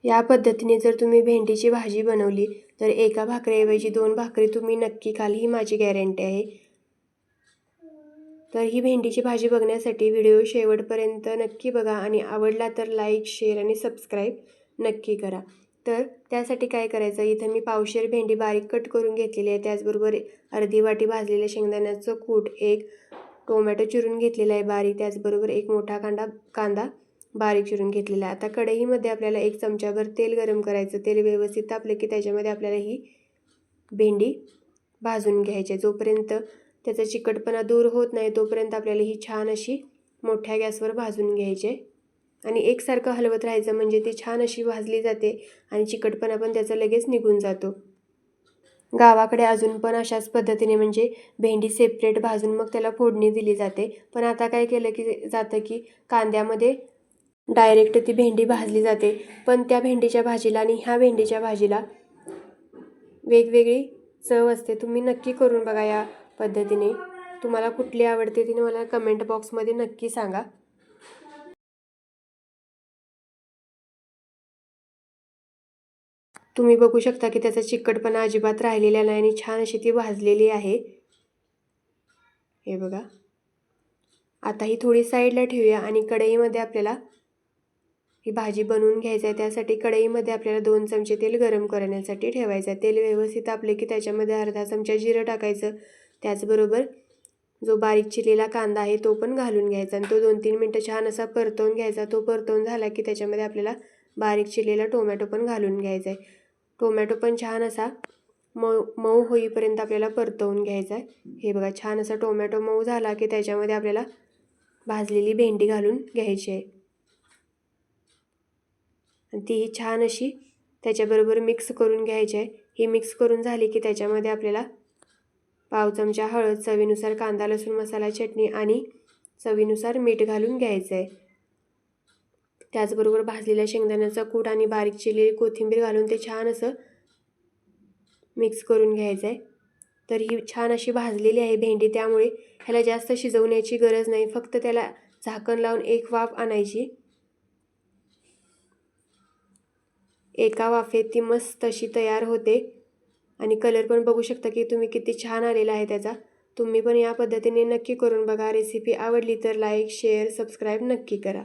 या पद्धतीने जर तुम्ही भेंडीची भाजी बनवली तर एका भाकरीऐवजी 2 भाकरी तुम्ही नक्की खाल, ही माझी गॅरंटी आहे। तर ही भेंडीची भाजी बघण्यासाठी व्हिडिओ शेवटपर्यंत नक्की बघा आणि आवडला तर लाईक, शेअर आणि सबस्क्राईब नक्की करा। तर त्यासाठी काय करायचं, इथं मी पावशेर भेंडी बारीक कट करून घेतलेली आहे, त्याचबरोबर अर्धी वाटी भाजलेल्या शेंगदाण्याचं कूट, एक टोमॅटो चिरून घेतलेला आहे बारीक, त्याचबरोबर एक मोठा कांदा बारीक चिरून घेतलेला आहे। आता कढईमध्ये आपल्याला 1 चमचाभर तेल गरम करायचं। तेल व्यवस्थित तापले की त्याच्यामध्ये आपल्याला ही भेंडी भाजून घ्यायची। जोपर्यंत त्याचा चिकटपणा दूर होत नाही तोपर्यंत आपल्याला ही छान अशी मोठ्या गॅसवर भाजून घ्यायची आणि एकसारखं हलवत राहायचं, म्हणजे ती छान अशी भाजली जाते आणि चिकटपणा पण त्याचा लगेच निघून जातो। गावाकडे अजून पण अशाच पद्धतीने म्हणजे भेंडी सेपरेट भाजून मग त्याला फोडणी दिली जाते, पण आता काय केलं की जातं की कांद्यामध्ये डायरेक्ट ती भेंडी भाजली जाते। पण त्या भेंडीच्या भाजीला आणि ह्या भेंडीच्या भाजीला वेगवेगळी चव असते। तुम्ही नक्की करून बघा या पद्धतीने। तुम्हाला कुठली आवडते ती मला कमेंट बॉक्समध्ये नक्की सांगा। तुम्ही बघू शकता की त्याचा चिकटपणा अजिबात राहिलेला नाही आणि छान अशी ती भाजलेली आहे। हे बघा, आता ही थोडी साईडला ठेवूया आणि कढईमध्ये आपल्याला ही भाजी बनवून घ्यायची आहे। त्यासाठी कढईमध्ये आपल्याला 2 चमचे तेल गरम करण्यासाठी ठेवायचं आहे। तेल व्यवस्थित तापले की त्याच्यामध्ये अर्धा चमचा जिरं टाकायचं, त्याचबरोबर जो बारीक चिरलेला कांदा आहे तो पण घालून घ्यायचा आणि तो 2-3 मिनिटं छान असा परतवून घ्यायचा। तो परतवून झाला की त्याच्यामध्ये आपल्याला बारीक चिरलेला टोमॅटो पण घालून घ्यायचा आहे। टोमॅटो पण छान असा मऊ होईपर्यंत आपल्याला परतवून घ्यायचा आहे। हे बघा, छान असा टोमॅटो मऊ झाला की त्याच्यामध्ये आपल्याला भाजलेली भेंडी घालून घ्यायची आहे आणि ती छान अशी त्याच्याबरोबर मिक्स करून घ्यायची आहे। ही मिक्स करून झाली की त्याच्यामध्ये आपल्याला पाव चमचा हळद, चवीनुसार कांदा लसूण मसाला चटणी आणि चवीनुसार मीठ घालून घ्यायचं आहे। त्याचबरोबर भाजलेल्या शेंगदाण्याचा कूट आणि बारीक चिरलेली कोथिंबीर घालून ते छान असं मिक्स करून घ्यायचं आहे। तर ही छान अशी भाजलेली आहे भेंडी, त्यामुळे ह्याला जास्त शिजवण्याची गरज नाही, फक्त त्याला झाकण लावून एक वाफ आणायची। एका वाफेत ती मस्त अशी तयार होते आणि कलर पण बघू शकता की तुम्ही किती छान आलेला आहे त्याचा। तुम्ही पण या पद्धतीने नक्की करून बघा। रेसिपी आवडली तर लाईक, शेअर, सबस्क्राईब नक्की करा।